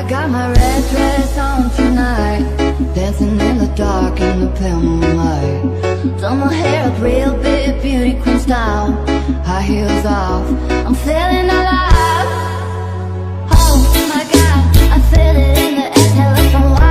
got my red dress on tonight, dancing in the dark in the pale moonlight. Done my hair up real big, beauty queen style, high heels off, I'm feeling alive. Oh my God, I feel it in the air, telephone wire.